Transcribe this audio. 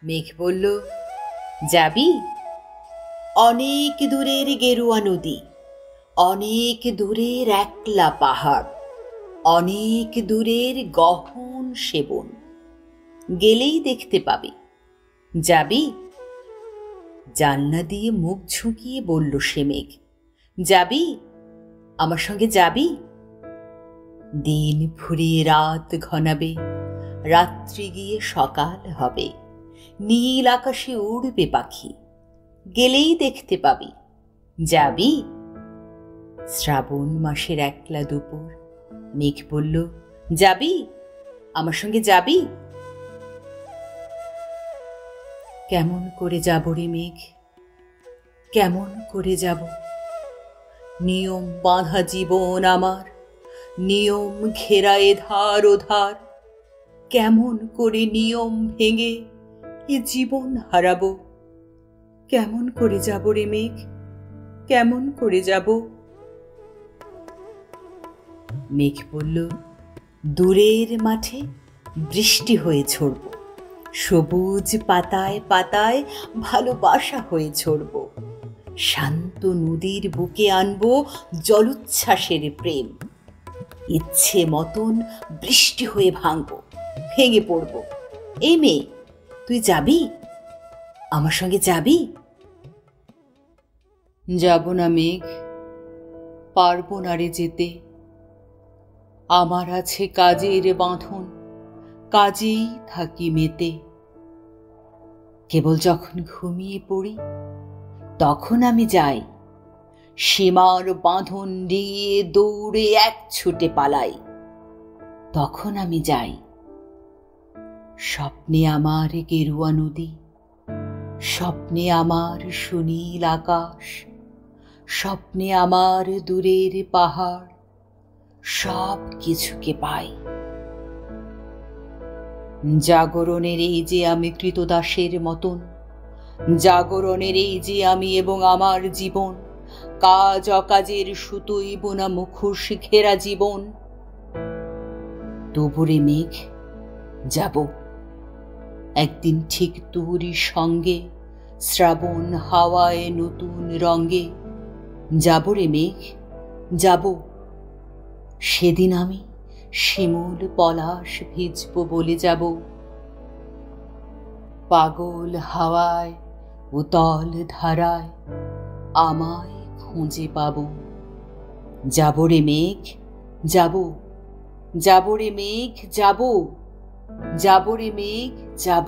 মেঘ বলল, যাবি? অনেক দূরের গেরুয়া নদী, অনেক দূরের একলা পাহাড়, অনেক দূরের গহন সেবন, গেলেই দেখতে পাবি। যাবি? জানলা দিয়ে মুখ ঝুঁকিয়ে বলল সে মেঘ, যাবি? আমার সঙ্গে যাবি? দিন ফুরিয়ে রাত ঘনাবে, রাত্রি গিয়ে সকাল হবে, নীল আকাশে উড়বে পাখি, গেলেই দেখতে পাবি। যাবি? শ্রাবণ মাসের একলা দুপুর, মেঘ বলল, যাবি? আমার সঙ্গে যাবি? কেমন করে যাব রে মেঘ, কেমন করে যাব? নিয়ম বাঁধা জীবন আমার, নিয়ম ঘেরা এধার ওধার, কেমন করে নিয়ম ভেঙে এ জীবন হারাবো? কেমন করে যাব রে মেঘ, কেমন করে যাব? মেঘ বলল, দূরের মাঠে বৃষ্টি হয়ে ঝরব, সবুজ পাতায় পাতায় ভালোবাসা হয়ে ঝরব, শান্ত নদীর বুকে আনবো জলোচ্ছ্বাসের প্রেম, ইচ্ছে মতন বৃষ্টি হয়ে ভাঙবো, ভেঙে পড়ব। এই মেয়ে, তুই যাবি? আমার সঙ্গে যাবি? যাব না মেঘ, পারবো না রে যেতে, আমার আছে কাজের বাঁধন, কাজেই থাকি মেতে। কেবল যখন ঘুমিয়ে পড়ি তখন আমি যাই, সীমার বাঁধন দিয়ে দৌড়ে এক ছুটে পালাই, তখন আমি যাই। স্বপ্নে আমার গেরুয়া নদী, স্বপ্নে আমার সুনীল আকাশ, স্বপ্নে আমার দূরের পাহাড়, সব কিছুকে পাই। জাগরণের এই যে আমি কৃতদাসের মতন, জাগরণের এই যে আমি এবং আমার জীবন, কাজ অকাজের সুতোই বোনা মুখোশ ঘেরা জীবন। তবুরে মেঘ, যাব একদিন ঠিক তোরই সঙ্গে, শ্রাবণ হাওয়ায় নতুন রঙে। যাব রে মেঘ, যাব, সেদিন আমি শিমুল পলাশ ভিজব বলে যাব। পাগল হাওয়ায় উতল ধারায় আমায় খুঁজে পাব। যাব রে মেঘ, যাব, যাব রে মেঘ, যাব, যাব রে মেঘ, যাব।